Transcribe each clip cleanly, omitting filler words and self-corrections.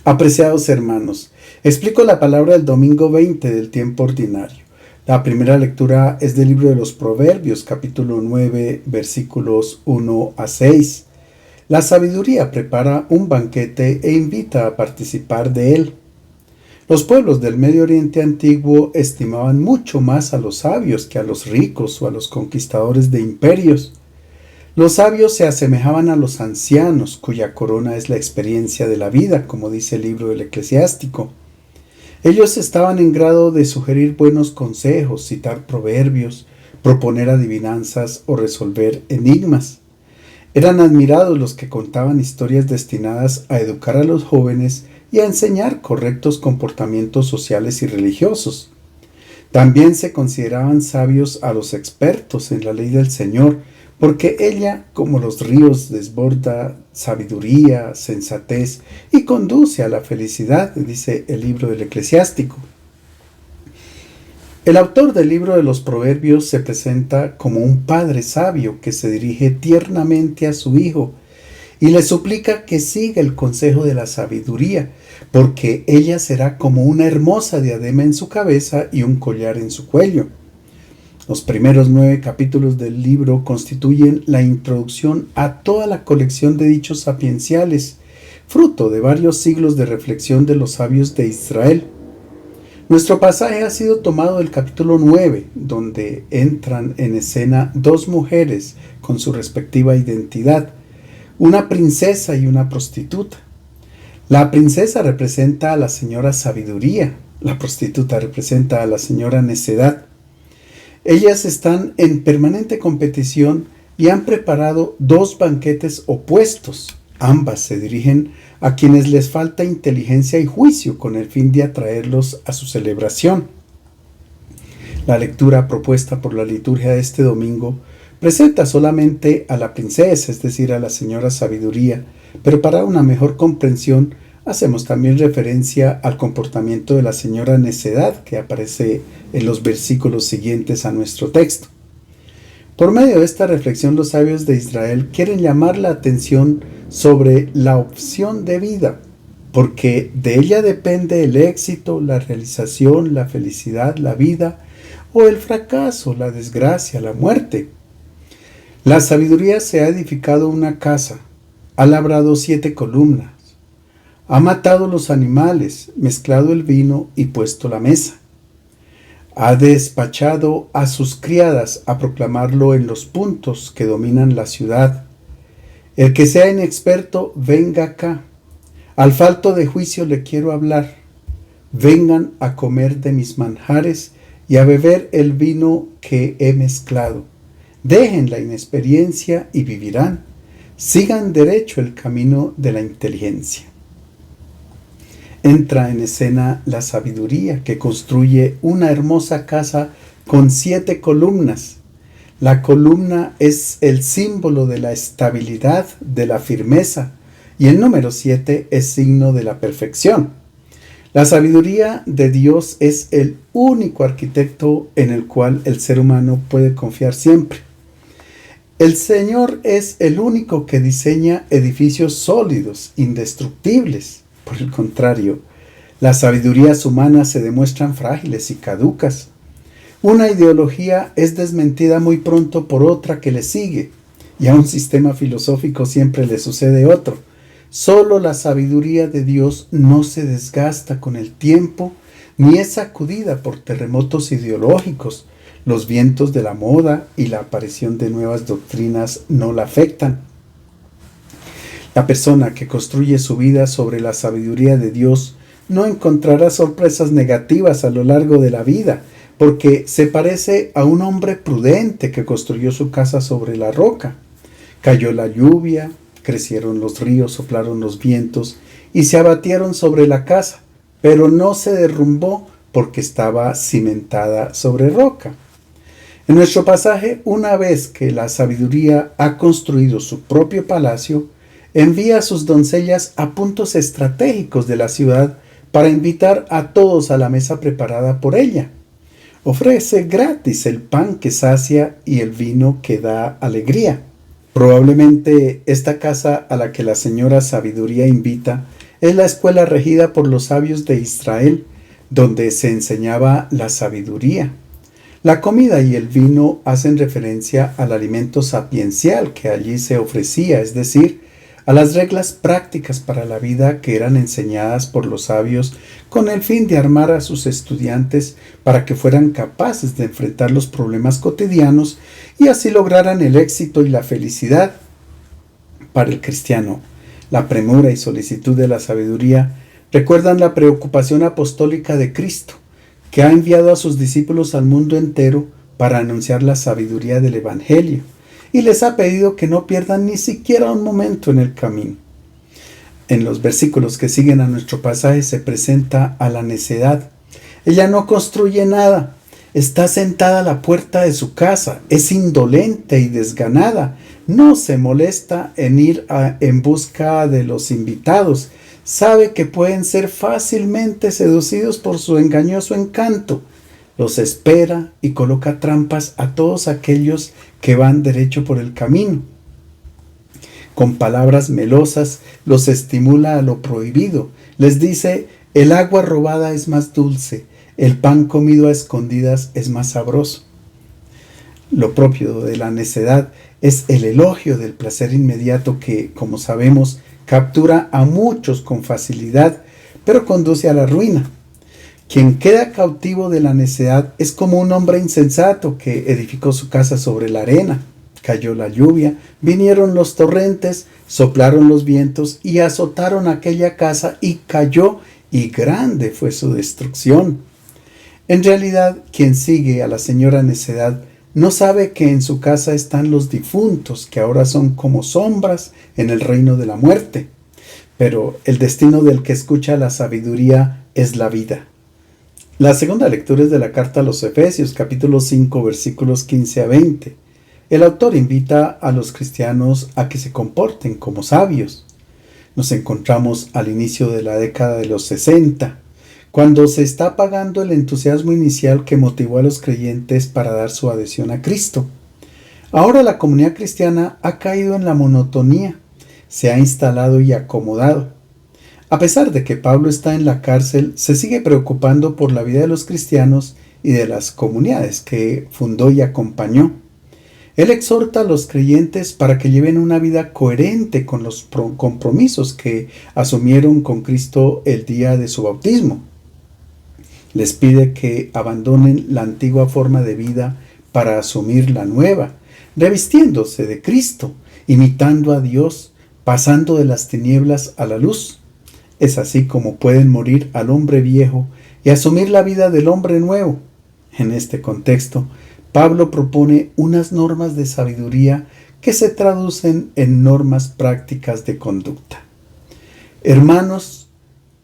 Apreciados hermanos, explico la palabra del domingo 20 del tiempo ordinario. La primera lectura es del libro de los Proverbios, capítulo 9, versículos 1 a 6. La sabiduría prepara un banquete e invita a participar de él. Los pueblos del Medio Oriente antiguo estimaban mucho más a los sabios que a los ricos o a los conquistadores de imperios. Los sabios se asemejaban a los ancianos, cuya corona es la experiencia de la vida, como dice el libro del Eclesiástico. Ellos estaban en grado de sugerir buenos consejos, citar proverbios, proponer adivinanzas o resolver enigmas. Eran admirados los que contaban historias destinadas a educar a los jóvenes y a enseñar correctos comportamientos sociales y religiosos. También se consideraban sabios a los expertos en la ley del Señor, porque ella, como los ríos, desborda sabiduría, sensatez y conduce a la felicidad, dice el libro del Eclesiástico. El autor del libro de los Proverbios se presenta como un padre sabio que se dirige tiernamente a su hijo y le suplica que siga el consejo de la sabiduría, porque ella será como una hermosa diadema en su cabeza y un collar en su cuello. Los primeros 9 capítulos del libro constituyen la introducción a toda la colección de dichos sapienciales, fruto de varios siglos de reflexión de los sabios de Israel. Nuestro pasaje ha sido tomado del capítulo 9, donde entran en escena dos mujeres con su respectiva identidad, una princesa y una prostituta. La princesa representa a la señora sabiduría, la prostituta representa a la señora necedad. Ellas están en permanente competición y han preparado dos banquetes opuestos. Ambas se dirigen a quienes les falta inteligencia y juicio con el fin de atraerlos a su celebración. La lectura propuesta por la liturgia de este domingo presenta solamente a la princesa, es decir, a la señora sabiduría, pero para una mejor comprensión hacemos también referencia al comportamiento de la señora necedad que aparece en los versículos siguientes a nuestro texto. Por medio de esta reflexión, los sabios de Israel quieren llamar la atención sobre la opción de vida, porque de ella depende el éxito, la realización, la felicidad, la vida, o el fracaso, la desgracia, la muerte. La sabiduría se ha edificado una casa, ha labrado 7 columnas, ha matado los animales, mezclado el vino y puesto la mesa. Ha despachado a sus criadas a proclamarlo en los puntos que dominan la ciudad. El que sea inexperto, venga acá. Al falto de juicio le quiero hablar. Vengan a comer de mis manjares y a beber el vino que he mezclado. Dejen la inexperiencia y vivirán. Sigan derecho el camino de la inteligencia. Entra en escena la sabiduría que construye una hermosa casa con 7 columnas. La columna es el símbolo de la estabilidad, de la firmeza, y el número 7 es signo de la perfección. La sabiduría de Dios es el único arquitecto en el cual el ser humano puede confiar siempre. El Señor es el único que diseña edificios sólidos, indestructibles. Por el contrario, las sabidurías humanas se demuestran frágiles y caducas. Una ideología es desmentida muy pronto por otra que le sigue, y a un sistema filosófico siempre le sucede otro. Solo la sabiduría de Dios no se desgasta con el tiempo, ni es sacudida por terremotos ideológicos. Los vientos de la moda y la aparición de nuevas doctrinas no la afectan. La persona que construye su vida sobre la sabiduría de Dios no encontrará sorpresas negativas a lo largo de la vida, porque se parece a un hombre prudente que construyó su casa sobre la roca. Cayó la lluvia, crecieron los ríos, soplaron los vientos y se abatieron sobre la casa, pero no se derrumbó porque estaba cimentada sobre roca. En nuestro pasaje, una vez que la sabiduría ha construido su propio palacio, envía a sus doncellas a puntos estratégicos de la ciudad para invitar a todos a la mesa preparada por ella. Ofrece gratis el pan que sacia y el vino que da alegría. Probablemente esta casa a la que la señora Sabiduría invita es la escuela regida por los sabios de Israel, donde se enseñaba la sabiduría. La comida y el vino hacen referencia al alimento sapiencial que allí se ofrecía, es decir, a las reglas prácticas para la vida que eran enseñadas por los sabios con el fin de armar a sus estudiantes para que fueran capaces de enfrentar los problemas cotidianos y así lograran el éxito y la felicidad. Para el cristiano, la premura y solicitud de la sabiduría recuerdan la preocupación apostólica de Cristo, que ha enviado a sus discípulos al mundo entero para anunciar la sabiduría del Evangelio, y les ha pedido que no pierdan ni siquiera un momento en el camino. En los versículos que siguen a nuestro pasaje se presenta a la necedad. Ella no construye nada, está sentada a la puerta de su casa, es indolente y desganada, no se molesta en ir en busca de los invitados, sabe que pueden ser fácilmente seducidos por su engañoso encanto, los espera y coloca trampas a todos aquellos que van derecho por el camino. Con palabras melosas los estimula a lo prohibido, les dice: el agua robada es más dulce, el pan comido a escondidas es más sabroso. Lo propio de la necedad es el elogio del placer inmediato que, como sabemos, captura a muchos con facilidad, pero conduce a la ruina. Quien queda cautivo de la necedad es como un hombre insensato que edificó su casa sobre la arena. Cayó la lluvia, vinieron los torrentes, soplaron los vientos y azotaron aquella casa y cayó, y grande fue su destrucción. En realidad, quien sigue a la señora necedad no sabe que en su casa están los difuntos, que ahora son como sombras en el reino de la muerte. Pero el destino del que escucha la sabiduría es la vida. La segunda lectura es de la carta a los Efesios, capítulo 5, versículos 15 a 20. El autor invita a los cristianos a que se comporten como sabios. Nos encontramos al inicio de la década de los 60, cuando se está apagando el entusiasmo inicial que motivó a los creyentes para dar su adhesión a Cristo. Ahora la comunidad cristiana ha caído en la monotonía, se ha instalado y acomodado. A pesar de que Pablo está en la cárcel, se sigue preocupando por la vida de los cristianos y de las comunidades que fundó y acompañó. Él exhorta a los creyentes para que lleven una vida coherente con los compromisos que asumieron con Cristo el día de su bautismo. Les pide que abandonen la antigua forma de vida para asumir la nueva, revistiéndose de Cristo, imitando a Dios, pasando de las tinieblas a la luz. Es así como pueden morir al hombre viejo y asumir la vida del hombre nuevo. En este contexto, Pablo propone unas normas de sabiduría que se traducen en normas prácticas de conducta. Hermanos,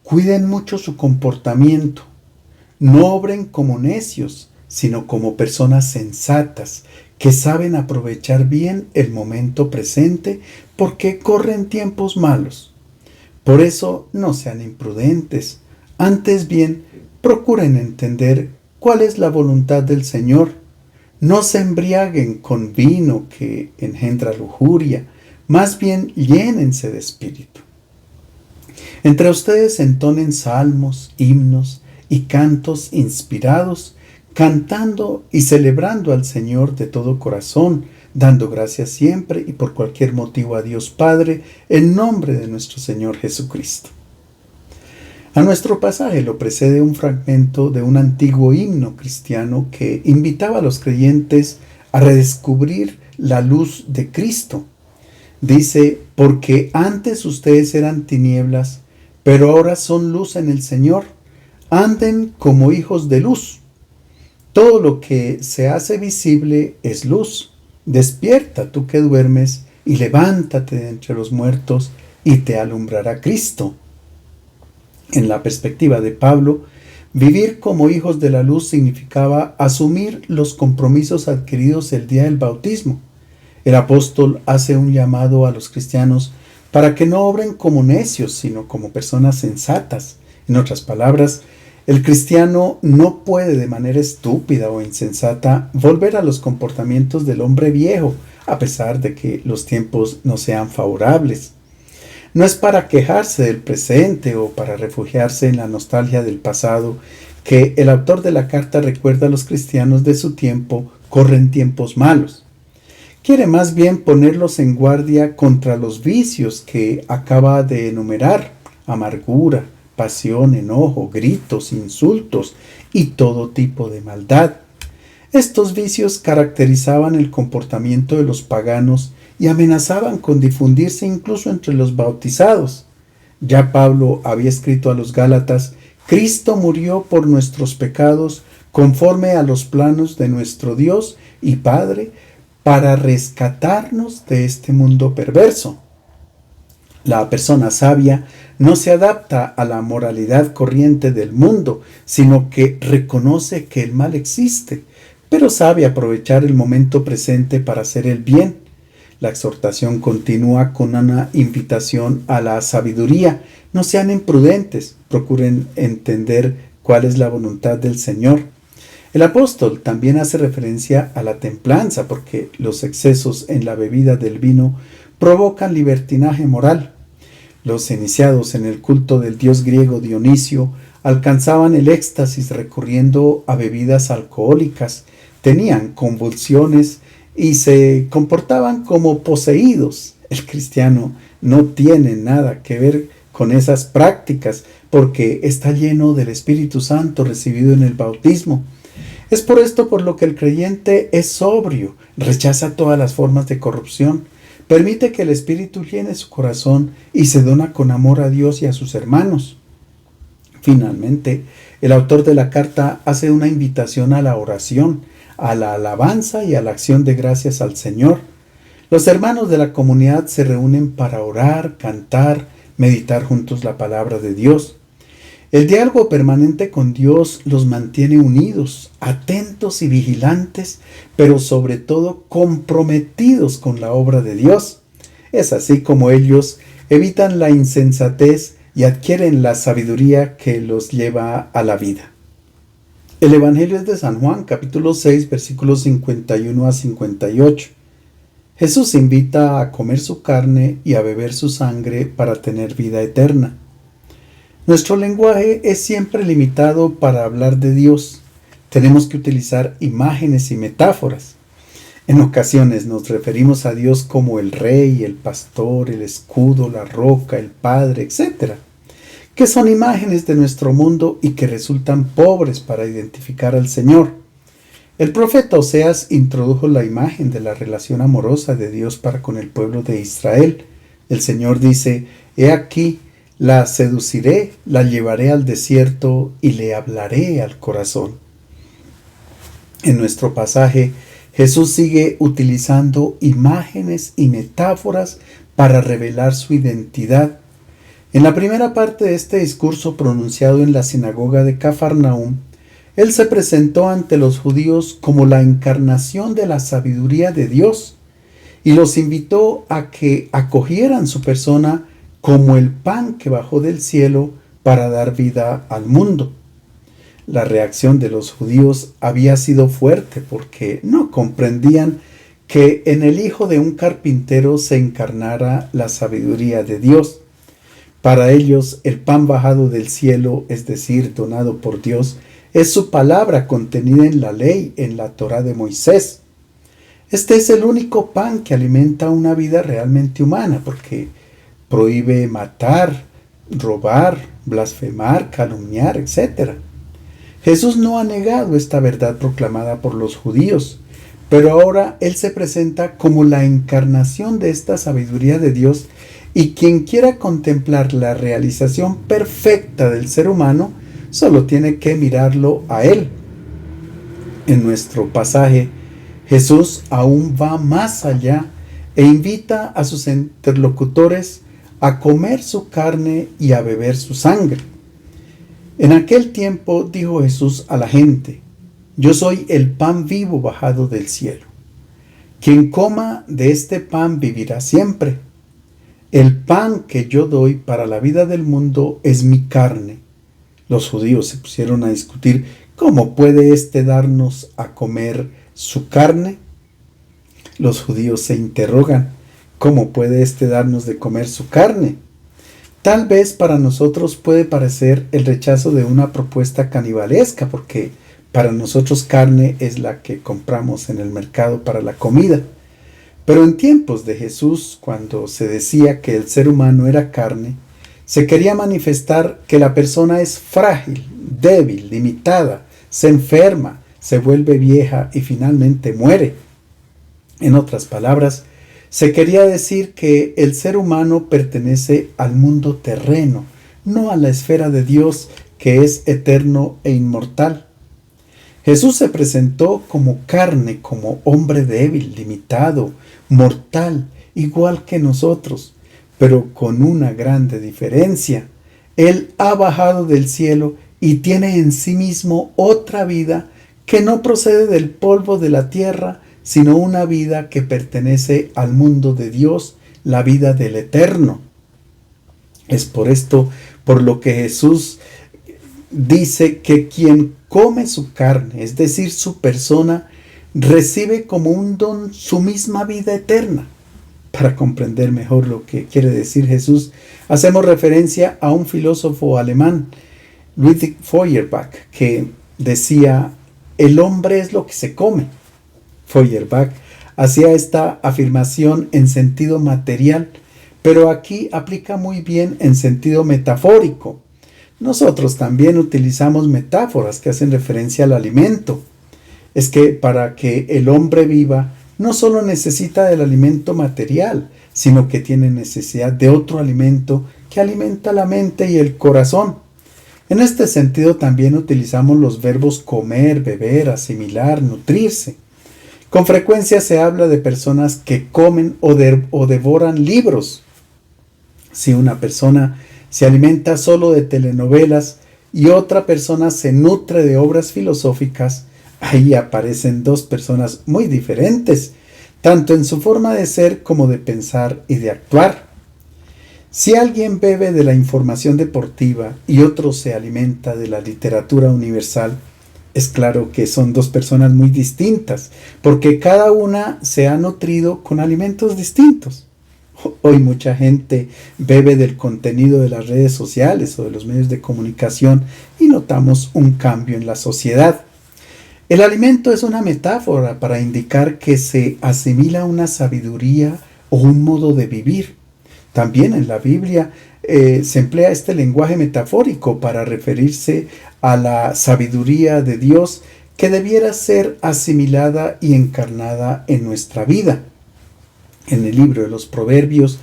cuiden mucho su comportamiento. No obren como necios, sino como personas sensatas, que saben aprovechar bien el momento presente porque corren tiempos malos. Por eso no sean imprudentes, antes bien procuren entender cuál es la voluntad del Señor. No se embriaguen con vino que engendra lujuria, más bien llénense de espíritu. Entre ustedes entonen salmos, himnos y cantos inspirados, cantando y celebrando al Señor de todo corazón, dando gracias siempre y por cualquier motivo a Dios Padre, en nombre de nuestro Señor Jesucristo. A nuestro pasaje lo precede un fragmento de un antiguo himno cristiano que invitaba a los creyentes a redescubrir la luz de Cristo. Dice: porque antes ustedes eran tinieblas, pero ahora son luz en el Señor. Anden como hijos de luz. Todo lo que se hace visible es luz. Despierta tú que duermes y levántate de entre los muertos y te alumbrará Cristo. En la perspectiva de Pablo, vivir como hijos de la luz significaba asumir los compromisos adquiridos el día del bautismo. El apóstol hace un llamado a los cristianos para que no obren como necios, sino como personas sensatas. En otras palabras, el cristiano no puede de manera estúpida o insensata volver a los comportamientos del hombre viejo, a pesar de que los tiempos no sean favorables. No es para quejarse del presente o para refugiarse en la nostalgia del pasado que el autor de la carta recuerda a los cristianos de su tiempo corren tiempos malos. Quiere más bien ponerlos en guardia contra los vicios que acaba de enumerar: amargura, pasión, enojo, gritos, insultos y todo tipo de maldad. Estos vicios caracterizaban el comportamiento de los paganos y amenazaban con difundirse incluso entre los bautizados. Ya Pablo había escrito a los Gálatas: Cristo murió por nuestros pecados conforme a los planos de nuestro Dios y Padre para rescatarnos de este mundo perverso. La persona sabia no se adapta a la moralidad corriente del mundo, sino que reconoce que el mal existe, pero sabe aprovechar el momento presente para hacer el bien. La exhortación continúa con una invitación a la sabiduría. No sean imprudentes, procuren entender cuál es la voluntad del Señor. El apóstol también hace referencia a la templanza, porque los excesos en la bebida del vino provocan libertinaje moral. Los iniciados en el culto del dios griego Dionisio alcanzaban el éxtasis recurriendo a bebidas alcohólicas, tenían convulsiones y se comportaban como poseídos. El cristiano no tiene nada que ver con esas prácticas porque está lleno del Espíritu Santo recibido en el bautismo. Es por esto por lo que el creyente es sobrio, rechaza todas las formas de corrupción, permite que el Espíritu llene su corazón y se dona con amor a Dios y a sus hermanos. Finalmente, el autor de la carta hace una invitación a la oración, a la alabanza y a la acción de gracias al Señor. Los hermanos de la comunidad se reúnen para orar, cantar, meditar juntos la palabra de Dios. El diálogo permanente con Dios los mantiene unidos, atentos y vigilantes, pero sobre todo comprometidos con la obra de Dios. Es así como ellos evitan la insensatez y adquieren la sabiduría que los lleva a la vida. El Evangelio es de San Juan, capítulo 6, versículos 51 a 58. Jesús invita a comer su carne y a beber su sangre para tener vida eterna. Nuestro lenguaje es siempre limitado para hablar de Dios. Tenemos que utilizar imágenes y metáforas. En ocasiones nos referimos a Dios como el Rey, el Pastor, el Escudo, la Roca, el Padre, etc., que son imágenes de nuestro mundo y que resultan pobres para identificar al Señor. El profeta Oseas introdujo la imagen de la relación amorosa de Dios para con el pueblo de Israel. El Señor dice: «He aquí, la seduciré, la llevaré al desierto y le hablaré al corazón». En nuestro pasaje, Jesús sigue utilizando imágenes y metáforas para revelar su identidad. En la primera parte de este discurso pronunciado en la sinagoga de Cafarnaúm, Él se presentó ante los judíos como la encarnación de la sabiduría de Dios y los invitó a que acogieran su persona como el pan que bajó del cielo para dar vida al mundo. La reacción de los judíos había sido fuerte porque no comprendían que en el hijo de un carpintero se encarnara la sabiduría de Dios. Para ellos, el pan bajado del cielo, es decir, donado por Dios, es su palabra contenida en la ley, en la Torá de Moisés. Este es el único pan que alimenta una vida realmente humana, porque prohíbe matar, robar, blasfemar, calumniar, etc. Jesús no ha negado esta verdad proclamada por los judíos, pero ahora Él se presenta como la encarnación de esta sabiduría de Dios, y quien quiera contemplar la realización perfecta del ser humano, solo tiene que mirarlo a Él. En nuestro pasaje, Jesús aún va más allá e invita a sus interlocutores a comer su carne y a beber su sangre. En aquel tiempo dijo Jesús a la gente: «Yo soy el pan vivo bajado del cielo. Quien coma de este pan vivirá siempre. El pan que yo doy para la vida del mundo es mi carne». Los judíos se pusieron a discutir: ¿cómo puede éste darnos a comer su carne? Los judíos se interrogan: ¿cómo puede éste darnos de comer su carne? Tal vez para nosotros puede parecer el rechazo de una propuesta canibalesca, porque para nosotros carne es la que compramos en el mercado para la comida. Pero en tiempos de Jesús, cuando se decía que el ser humano era carne, se quería manifestar que la persona es frágil, débil, limitada, se enferma, se vuelve vieja y finalmente muere. En otras palabras, se quería decir que el ser humano pertenece al mundo terreno, no a la esfera de Dios que es eterno e inmortal. Jesús se presentó como carne, como hombre débil, limitado, mortal, igual que nosotros, pero con una grande diferencia. Él ha bajado del cielo y tiene en sí mismo otra vida que no procede del polvo de la tierra, sino una vida que pertenece al mundo de Dios, la vida del eterno. Es por esto, por lo que Jesús dice que quien come su carne, es decir, su persona, recibe como un don su misma vida eterna. Para comprender mejor lo que quiere decir Jesús, hacemos referencia a un filósofo alemán, Ludwig Feuerbach, que decía: el hombre es lo que se come. Feuerbach hacía esta afirmación en sentido material, pero aquí aplica muy bien en sentido metafórico. Nosotros también utilizamos metáforas que hacen referencia al alimento. Es que para que el hombre viva, no solo necesita del alimento material, sino que tiene necesidad de otro alimento que alimenta la mente y el corazón. En este sentido también utilizamos los verbos comer, beber, asimilar, nutrirse. Con frecuencia se habla de personas que comen o devoran libros. Si una persona se alimenta solo de telenovelas y otra persona se nutre de obras filosóficas, ahí aparecen dos personas muy diferentes, tanto en su forma de ser como de pensar y de actuar. Si alguien bebe de la información deportiva y otro se alimenta de la literatura universal, es claro que son dos personas muy distintas, porque cada una se ha nutrido con alimentos distintos. Hoy mucha gente bebe del contenido de las redes sociales o de los medios de comunicación y notamos un cambio en la sociedad. El alimento es una metáfora para indicar que se asimila una sabiduría o un modo de vivir. También en la Biblia se emplea este lenguaje metafórico para referirse a la sabiduría de Dios que debiera ser asimilada y encarnada en nuestra vida. En el libro de los Proverbios,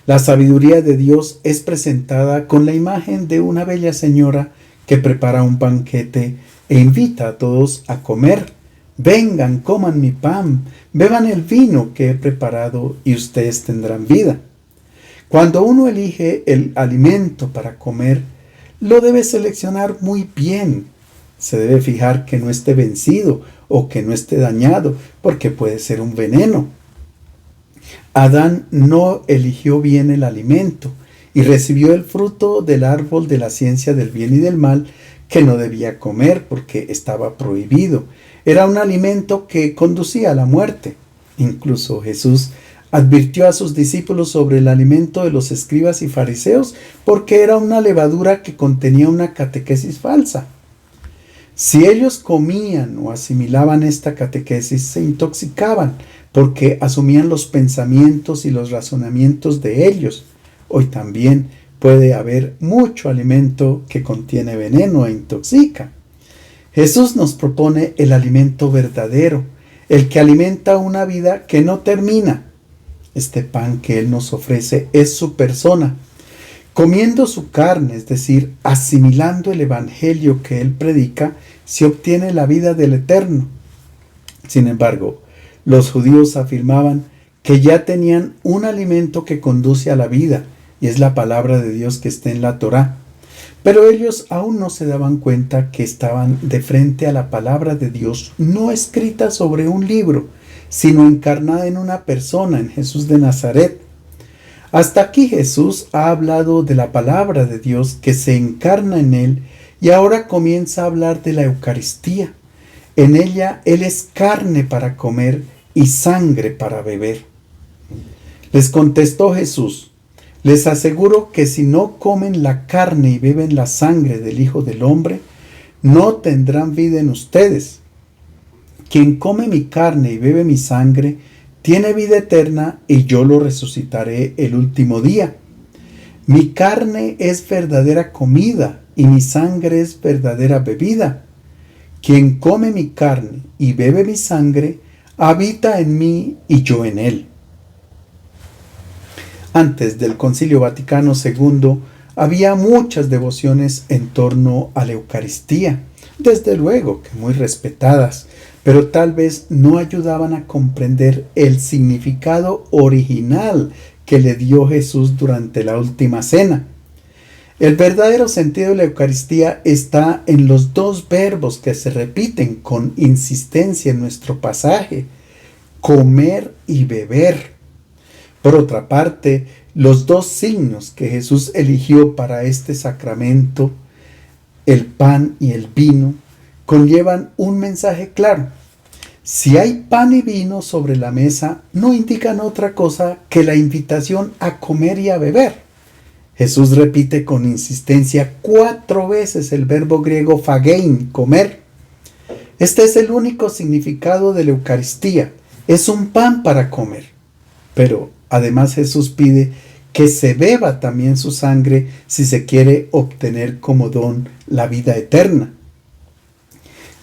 la sabiduría de Dios es presentada con la imagen de una bella señora que prepara un banquete e invita a todos a comer. Vengan, coman mi pan, beban el vino que he preparado y ustedes tendrán vida. Cuando uno elige el alimento para comer, lo debe seleccionar muy bien. Se debe fijar que no esté vencido o que no esté dañado, porque puede ser un veneno. Adán no eligió bien el alimento y recibió el fruto del árbol de la ciencia del bien y del mal que no debía comer porque estaba prohibido. Era un alimento que conducía a la muerte. Incluso Jesús advirtió a sus discípulos sobre el alimento de los escribas y fariseos porque era una levadura que contenía una catequesis falsa. Si ellos comían o asimilaban esta catequesis, se intoxicaban porque asumían los pensamientos y los razonamientos de ellos. Hoy también puede haber mucho alimento que contiene veneno e intoxica. Jesús nos propone el alimento verdadero, el que alimenta una vida que no termina. Este pan que Él nos ofrece es su persona. Comiendo su carne, es decir, asimilando el evangelio que Él predica, se obtiene la vida del eterno. Sin embargo, los judíos afirmaban que ya tenían un alimento que conduce a la vida, y es la palabra de Dios que está en la Torá. Pero ellos aún no se daban cuenta que estaban de frente a la palabra de Dios, no escrita sobre un libro, sino encarnada en una persona, en Jesús de Nazaret. Hasta aquí Jesús ha hablado de la palabra de Dios que se encarna en él y ahora comienza a hablar de la Eucaristía. En ella Él es carne para comer y sangre para beber. Les contestó Jesús: Les aseguro que si no comen la carne y beben la sangre del Hijo del Hombre, no tendrán vida en ustedes. Quien come mi carne y bebe mi sangre, tiene vida eterna y yo lo resucitaré el último día. Mi carne es verdadera comida y mi sangre es verdadera bebida. Quien come mi carne y bebe mi sangre, habita en mí y yo en él. Antes del Concilio Vaticano II había muchas devociones en torno a la Eucaristía, desde luego que muy respetadas, pero tal vez no ayudaban a comprender el significado original que le dio Jesús durante la última cena. El verdadero sentido de la Eucaristía está en los dos verbos que se repiten con insistencia en nuestro pasaje: comer y beber. Por otra parte, los dos signos que Jesús eligió para este sacramento, el pan y el vino, conllevan un mensaje claro. Si hay pan y vino sobre la mesa, no indican otra cosa que la invitación a comer y a beber. Jesús repite con insistencia 4 veces el verbo griego phagein, comer. Este es el único significado de la Eucaristía. Es un pan para comer. Pero además Jesús pide que se beba también su sangre si se quiere obtener como don la vida eterna.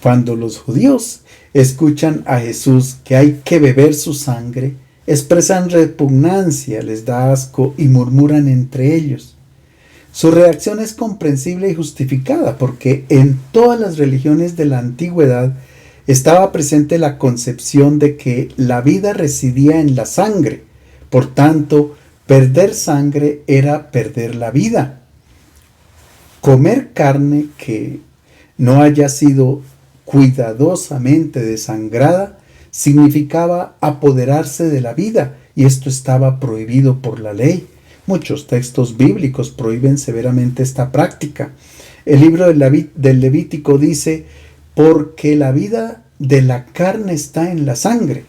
Cuando los judíos escuchan a Jesús que hay que beber su sangre, expresan repugnancia, les da asco y murmuran entre ellos. Su reacción es comprensible y justificada porque en todas las religiones de la antigüedad estaba presente la concepción de que la vida residía en la sangre. Por tanto, perder sangre era perder la vida. Comer carne que no haya sido cuidadosamente desangrada significaba apoderarse de la vida, y esto estaba prohibido por la ley. Muchos textos bíblicos prohíben severamente esta práctica. El libro del Levítico dice: porque la vida de la carne está en la sangre.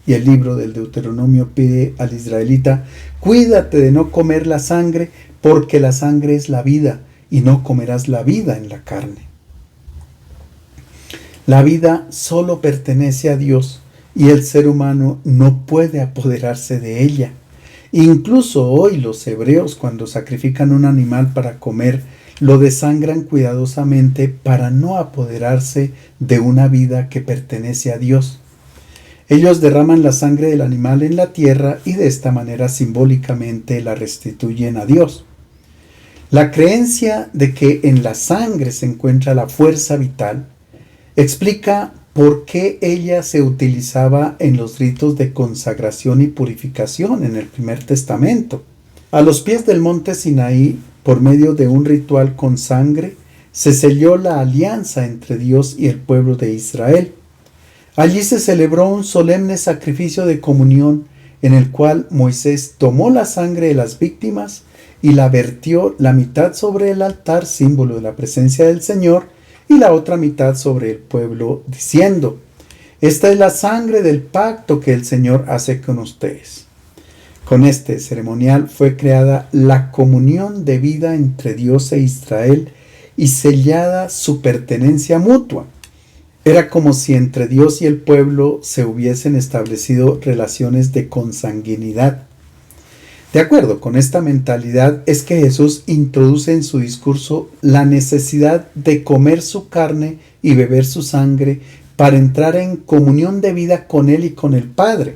Y el libro del Deuteronomio pide al israelita: cuídate de no comer la sangre, porque la sangre es la vida, y no comerás la vida en la carne. La vida solo pertenece a Dios, y el ser humano no puede apoderarse de ella. Incluso hoy los hebreos, cuando sacrifican un animal para comer, lo desangran cuidadosamente para no apoderarse de una vida que pertenece a Dios. Ellos derraman la sangre del animal en la tierra y de esta manera simbólicamente la restituyen a Dios. La creencia de que en la sangre se encuentra la fuerza vital explica por qué ella se utilizaba en los ritos de consagración y purificación en el Primer Testamento. A los pies del monte Sinaí, por medio de un ritual con sangre, se selló la alianza entre Dios y el pueblo de Israel. Allí se celebró un solemne sacrificio de comunión en el cual Moisés tomó la sangre de las víctimas y la vertió la mitad sobre el altar, símbolo de la presencia del Señor, y la otra mitad sobre el pueblo, diciendo: esta es la sangre del pacto que el Señor hace con ustedes. Con este ceremonial fue creada la comunión de vida entre Dios e Israel y sellada su pertenencia mutua. Era como si entre Dios y el pueblo se hubiesen establecido relaciones de consanguinidad. De acuerdo con esta mentalidad es que Jesús introduce en su discurso la necesidad de comer su carne y beber su sangre para entrar en comunión de vida con Él y con el Padre.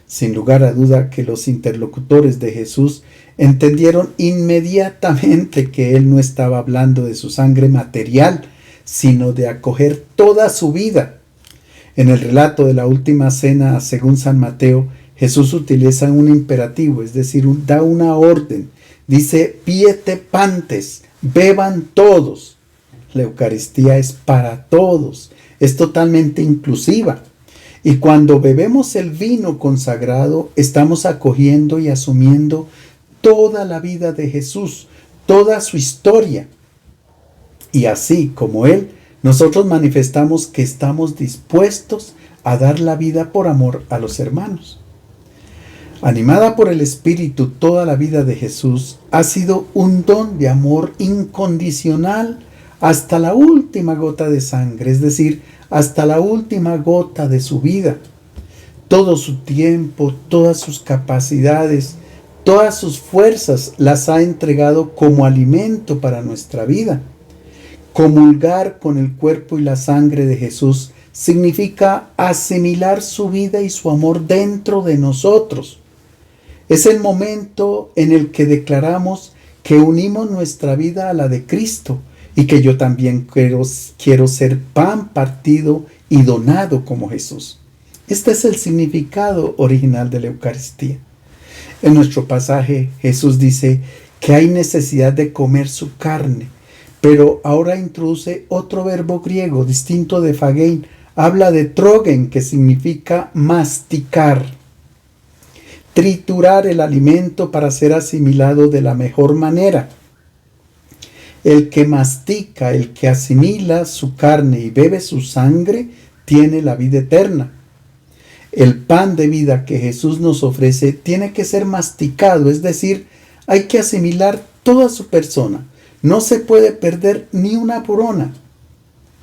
Sin lugar a duda que los interlocutores de Jesús entendieron inmediatamente que Él no estaba hablando de su sangre material, sino de acoger toda su vida. En el relato de la última cena, según San Mateo, Jesús utiliza un imperativo, es decir, da una orden. Dice: piete pantes, beban todos. La Eucaristía es para todos, es totalmente inclusiva. Y cuando bebemos el vino consagrado, estamos acogiendo y asumiendo toda la vida de Jesús, toda su historia. Y así como Él, nosotros manifestamos que estamos dispuestos a dar la vida por amor a los hermanos. Animada por el Espíritu, toda la vida de Jesús ha sido un don de amor incondicional hasta la última gota de sangre, es decir, hasta la última gota de su vida. Todo su tiempo, todas sus capacidades, todas sus fuerzas las ha entregado como alimento para nuestra vida. Comulgar con el cuerpo y la sangre de Jesús significa asimilar su vida y su amor dentro de nosotros. Es el momento en el que declaramos que unimos nuestra vida a la de Cristo y que yo también quiero ser pan partido y donado como Jesús. Este es el significado original de la Eucaristía. En nuestro pasaje, Jesús dice que hay necesidad de comer su carne, pero ahora introduce otro verbo griego distinto de phagein. Habla de trogen, que significa masticar, triturar el alimento para ser asimilado de la mejor manera. El que mastica, el que asimila su carne y bebe su sangre, tiene la vida eterna. El pan de vida que Jesús nos ofrece tiene que ser masticado, es decir, hay que asimilar toda su persona. No se puede perder ni una borona.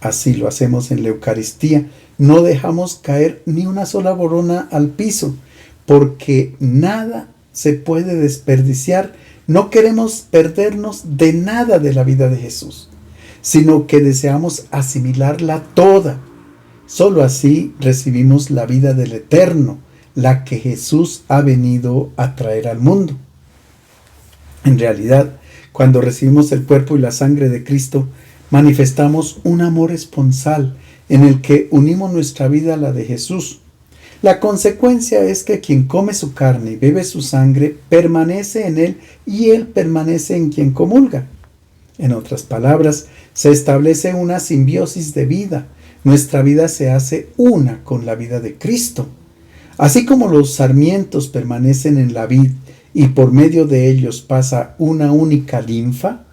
Así lo hacemos en la Eucaristía. No dejamos caer ni una sola borona al piso, porque nada se puede desperdiciar. No queremos perdernos de nada de la vida de Jesús, sino que deseamos asimilarla toda. Solo así recibimos la vida del Eterno, la que Jesús ha venido a traer al mundo. En realidad, cuando recibimos el cuerpo y la sangre de Cristo, manifestamos un amor esponsal en el que unimos nuestra vida a la de Jesús. La consecuencia es que quien come su carne y bebe su sangre permanece en él y él permanece en quien comulga. En otras palabras, se establece una simbiosis de vida. Nuestra vida se hace una con la vida de Cristo. Así como los sarmientos permanecen en la vid y por medio de ellos pasa una única linfa,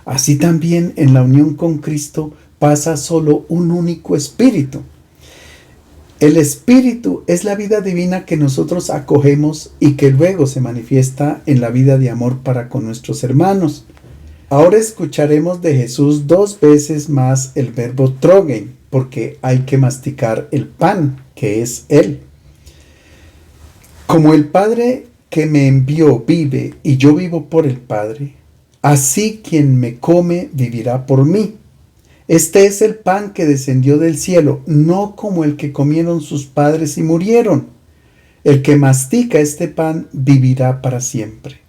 así también en la unión con Cristo pasa solo un único espíritu. El Espíritu es la vida divina que nosotros acogemos y que luego se manifiesta en la vida de amor para con nuestros hermanos. Ahora escucharemos de Jesús 2 veces más el verbo trogen, porque hay que masticar el pan, que es Él. Como el Padre que me envió vive y yo vivo por el Padre, así quien me come vivirá por mí. Este es el pan que descendió del cielo, no como el que comieron sus padres y murieron. El que mastica este pan vivirá para siempre.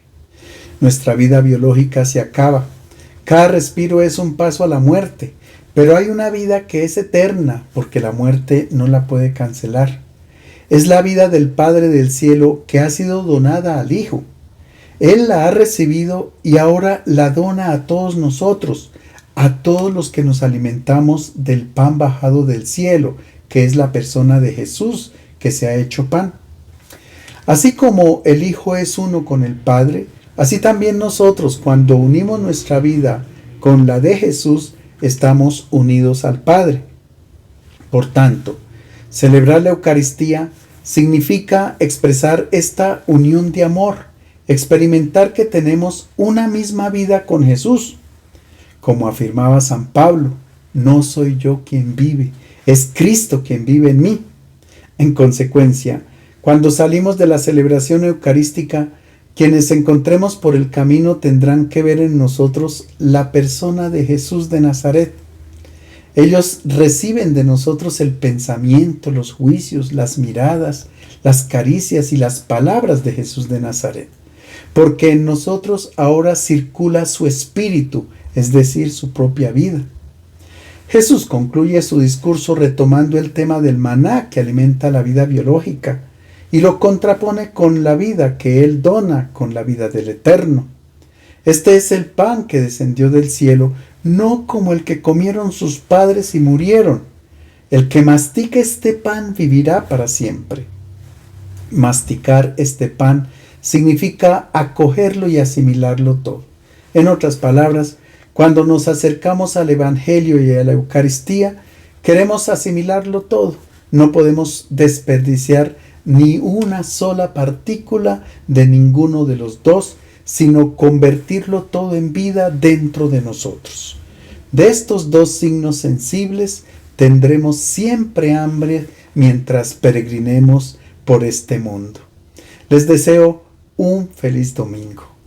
Nuestra vida biológica se acaba. Cada respiro es un paso a la muerte, pero hay una vida que es eterna, porque la muerte no la puede cancelar. Es la vida del Padre del cielo que ha sido donada al Hijo. Él la ha recibido y ahora la dona a todos nosotros, a todos los que nos alimentamos del pan bajado del cielo, que es la persona de Jesús, que se ha hecho pan. Así como el Hijo es uno con el Padre, así también nosotros, cuando unimos nuestra vida con la de Jesús, estamos unidos al Padre. Por tanto, celebrar la Eucaristía significa expresar esta unión de amor, experimentar que tenemos una misma vida con Jesús. Como afirmaba San Pablo, no soy yo quien vive, es Cristo quien vive en mí. En consecuencia, cuando salimos de la celebración eucarística, quienes encontremos por el camino tendrán que ver en nosotros la persona de Jesús de Nazaret. Ellos reciben de nosotros el pensamiento, los juicios, las miradas, las caricias y las palabras de Jesús de Nazaret, porque en nosotros ahora circula su espíritu, es decir, su propia vida. Jesús concluye su discurso retomando el tema del maná que alimenta la vida biológica y lo contrapone con la vida que Él dona, con la vida del Eterno. Este es el pan que descendió del cielo, no como el que comieron sus padres y murieron. El que mastica este pan vivirá para siempre. Masticar este pan significa acogerlo y asimilarlo todo. En otras palabras, cuando nos acercamos al Evangelio y a la Eucaristía, queremos asimilarlo todo. No podemos desperdiciar ni una sola partícula de ninguno de los dos, sino convertirlo todo en vida dentro de nosotros. De estos dos signos sensibles tendremos siempre hambre mientras peregrinemos por este mundo. Les deseo un feliz domingo.